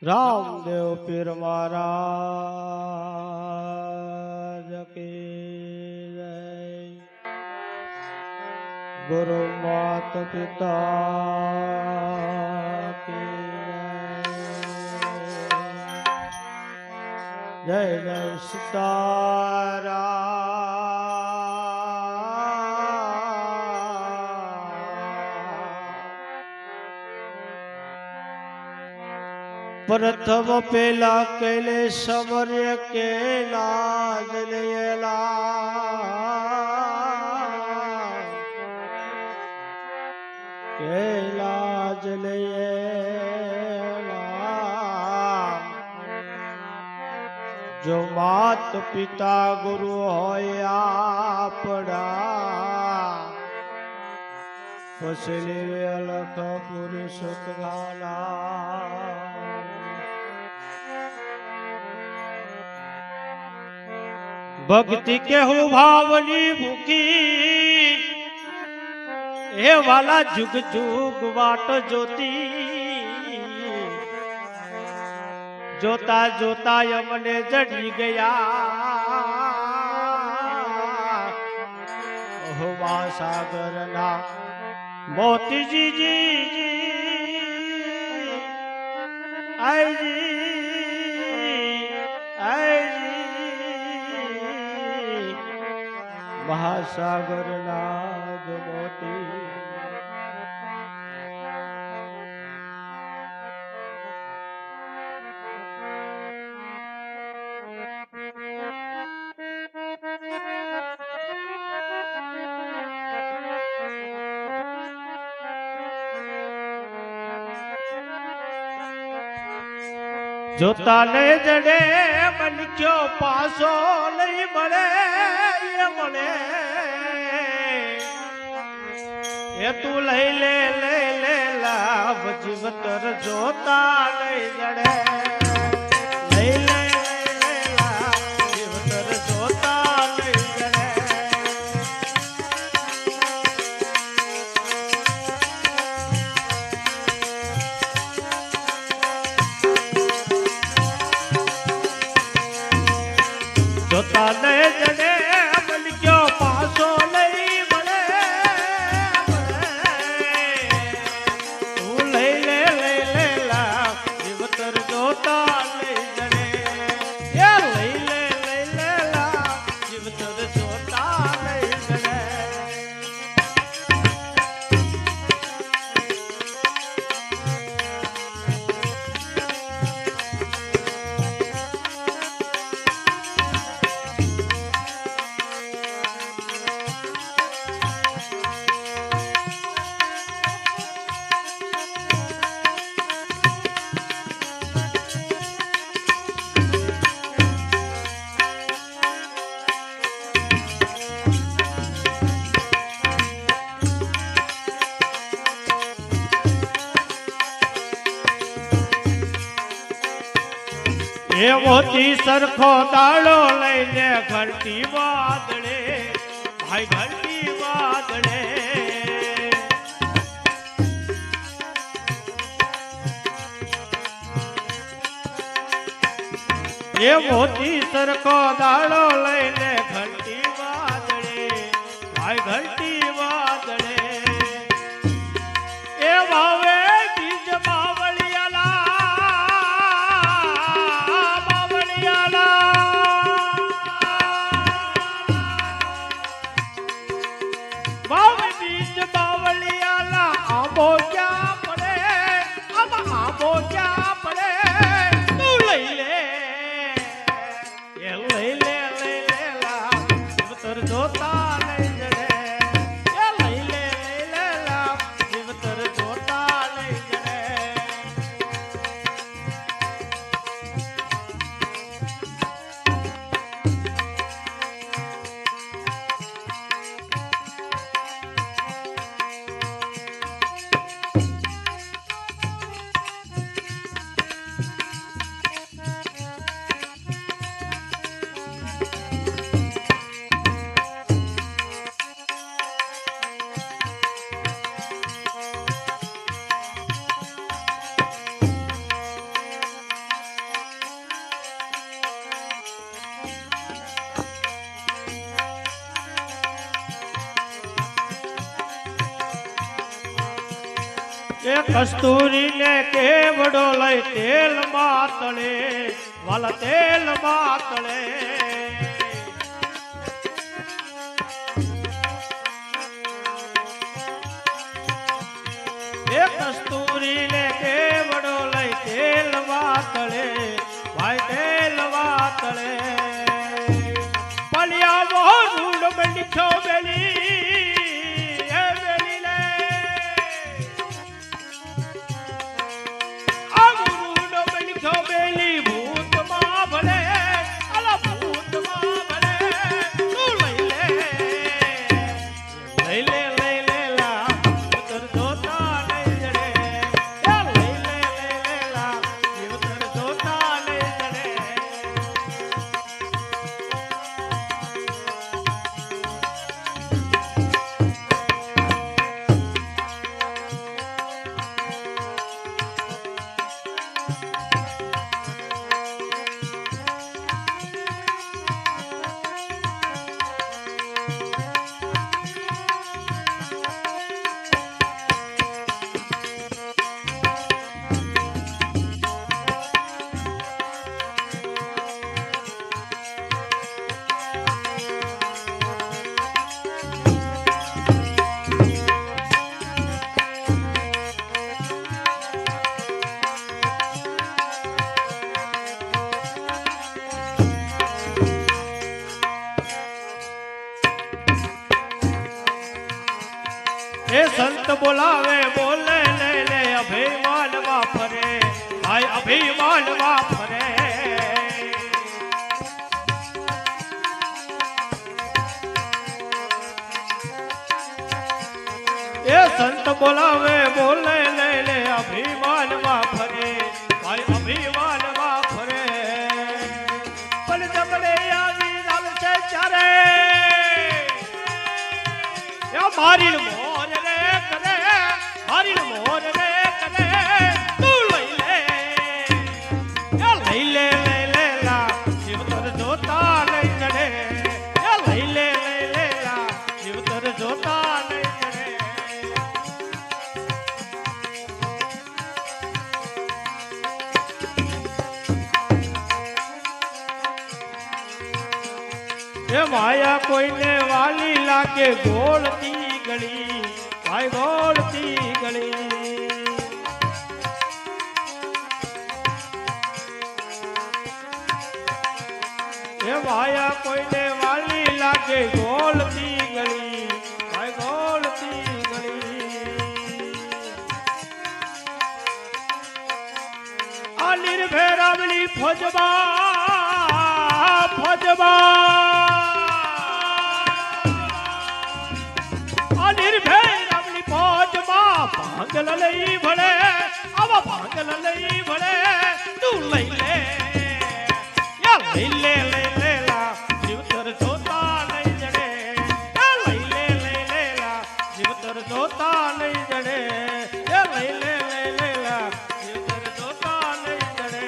રામદેવ પીર મહારાજ કી જય। ગુરુ માત પિતા કી જય। જય જય સીતારામ। પ્રથમ પેલા કેલે સમર્ય કેલાજ લેલા કેલાજ લેલા। જો માત પિતા ગુરુ હોય આપડા પછી અલખ પુરુષ ગાલા। ભક્તિ કેહું ભાવની ભૂખી હે વાલા જુગ જુગ વાટ જોતી। જોતા જોતા અમને જડી ગયા હોવા સાગરના મોતીજી મહાસાગર નાગ મોતી। જોતા ને જડે બનક્યો પાસો નહીં મળે એ મળે એ તું લઈ લે લાભ જીવતર જોતા નહીં જડે લઈ લે લાભ જીવતર જોતા નહીં જડે। જોતા નહીં જડે બનક્યો પાસો નહીં મળે તું લઈ લે લાભ જીવતર જોતા નહીં જડે એ લઈ લે લાભ જીવતર જોતા નહીં જડે। એ મોતી સરખો દાડો લઈને ઘંટી વાદળે ભાઈ ઘંટી વાદળે એ મોતી સરખો દાડો લઈને ઘંટી વાદળે ભાઈ ઘંટી વાદળે એ વાવે બીજ બાવળિયાલા આંબો ક્યાં પડે આંબો ક્યાં પડે તું લઈ લે લાભ જીવતર જોતા નહીં જડે એ લઈ લે લાભ જીવતર જોતા નહીં જડે। એ કસ્તુરીને કેવડો લઈ તેલ માતળે વાલા તેલ માતળે એ કસ્તુરીને કેવડો લઈ તેલ માતળે ભાઈ તેલ માતળે પલિયા મોહરૂડ મંડ્યો બેલી એ સંત બોલાવે બોલે લે લે અભિમાન વાપરે ભાઈ અભિમાન વાપરે એ સંત બોલાવે બોલે લે લે અભિમાન વાપરે ભાઈ અભિમાન વાપરે પણ જમણે આવી ચાલશે ચારે મારી મોર રે કરે મારી મોર રે કરે તું લઈ લે લઈ લે લઈ લે લા જીવતર જોતા લઈ ચડે લઈ લે લઈ લે લા જીવતર જોતા લઈ ચડે એ માયા કોઈને વાલી લાગે ગોળતી ગળી ભાઈ ગોળતી ગળી એ માયા કોઈને વાલી લાગે ગોળતી ગળી ભાઈ ગોળતી ગળી આ નિર્ભેરાવલી ફોજબા ફોજબા ભાંગલ લઈ ભળે આવા ભાંગલ લઈ ભળે તું લઈ લે લઈ લે લઈ લે લા જીવતર જોતા લઈ જડે લઈ લે લઈ લે લા જીવતર જોતા લઈ જડે લઈ લે લઈ લે લા જીવતર જોતા લઈ જડે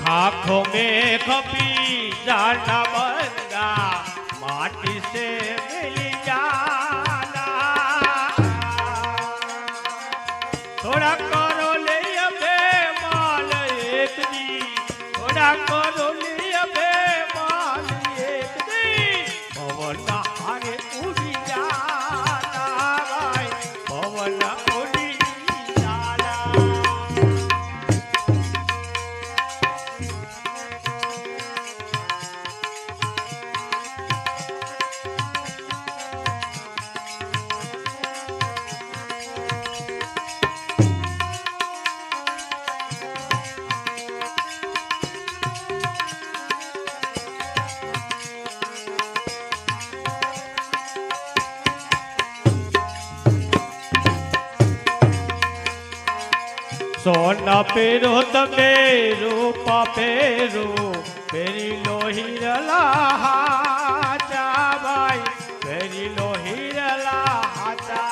आंखों में कभी जाना बंदा माटी से मिल जाना थोड़ा करो ले अबे माल एक दी थोड़ा करो ले अबे माल एक दी पवन हारे उड़ी जाना भाई पवन उड़ी जाना સોના પેરો તમે રૂપા પેરો પેરી લો હીરલા હાચા ભાઈ પેરી લો હીરલા હાચા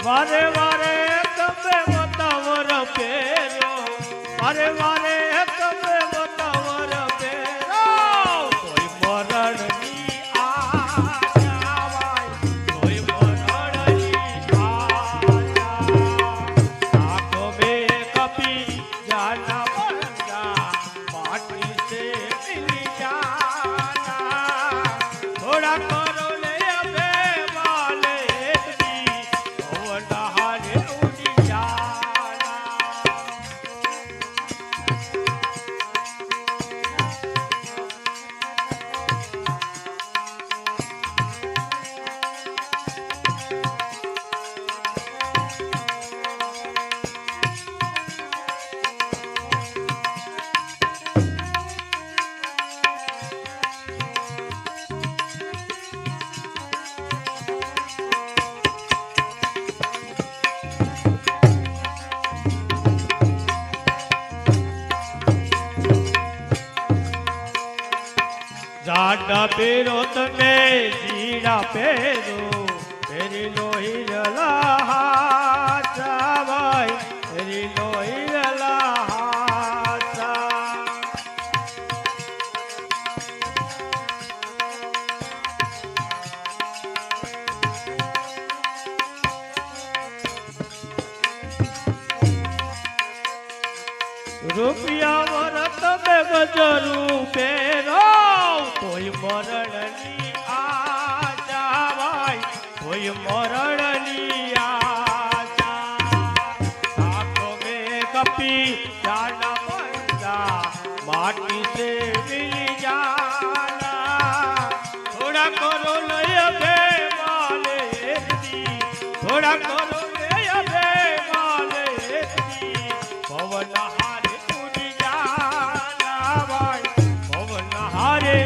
વારે વારે તમે બતાવર પેરો વારે વારે તમે બતાવર પેરો કોઈ મરણની આશા ભાઈ કોઈ મરણની આશા આંખો બે કપી જાના બંદા પાટી સે મિલી જાના થોડા કરો લે બે વાલે જાડા પેરો તમે જીડા પેરો પેરી લો હીરલા હાચા ભાઈ પેરી લો હીરલા હાચા રૂપિયા વરત બે ગજરું પેરો કોઈ મરણની આશા ભાઈ કોઈ મરણની આશા આંખો મે કપી જાના બંદા માટી સે મિલી જાના થોડા કરો લય બે માલે થોડા કરો લય બે માલે પવન હારે ઉડી જાના ભાઈ પવન હારે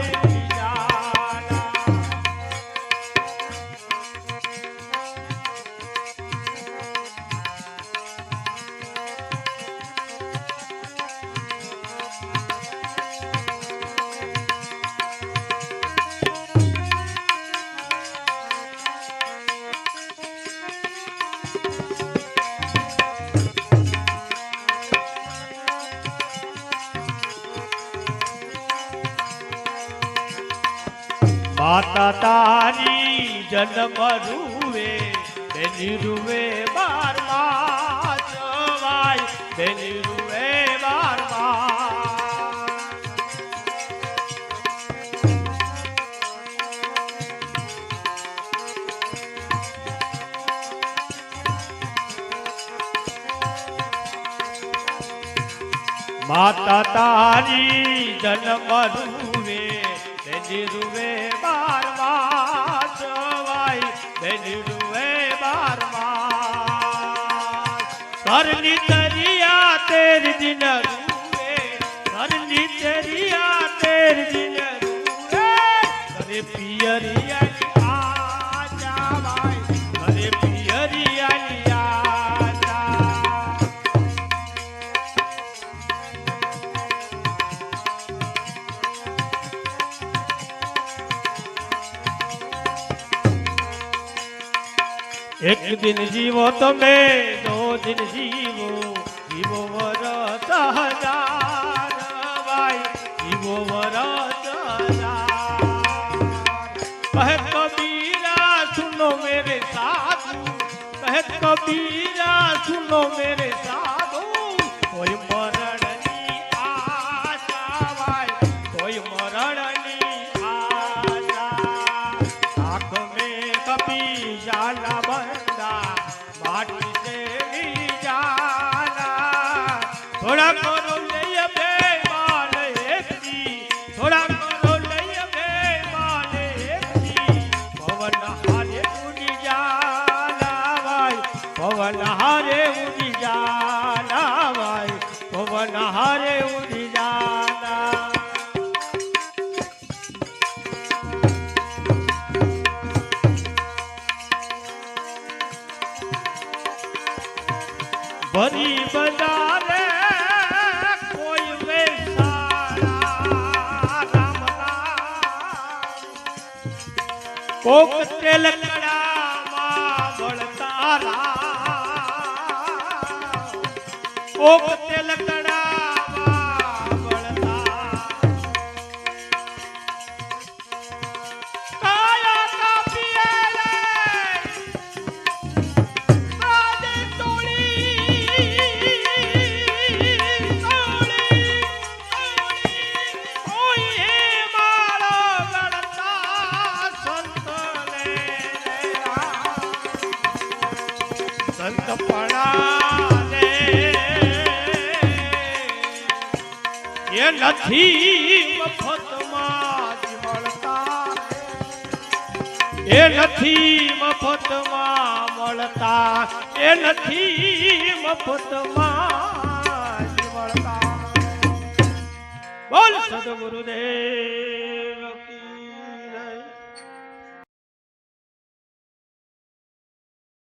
માતા તારી જન્મ રૂવે બેની રૂવે બાર માં જવાય બેની રૂવે બાર માતા તારી જન્મ રૂવે બેની રૂવે બાર માં જવાય બેની રૂવે બાર માં ઘરની તરિયા તેર દિન રૂવે ઘરની તરિયા તેર દિન રૂવે ઘરે પિયરિયાની આજા ભાઈ ઘરે પિયરિયાની एक दिन जीवो તમે दो दिन जीवो जीवो वरस हजार भाई जीवो वरस हजार कहे कबीरा सुनो मेरे साधु कहे कबीरा सुनो मेरे साधु कोई मरणनी आशा भाई कोई मरणनी आशा आँख में कभी जाला माटी से भी जाना थोड़ा करो ले बे माले थोड़ा करो ले बे माले पवन हारे उड़ी जाना भाई पवन हारे उड़ी जाना भाई पवन બજારે કોઈ વેસાણા રામના કોક તેલ કડામાં વળતા કોક તેલ કડામાં વળતા કાયા કાપીએ આજે સંતપણાને એ નથી મફતમાં મળતા એ નથી મફતમાં મળતા એ નથી મફતમાં મળતા બોલ સદગુરુદેવ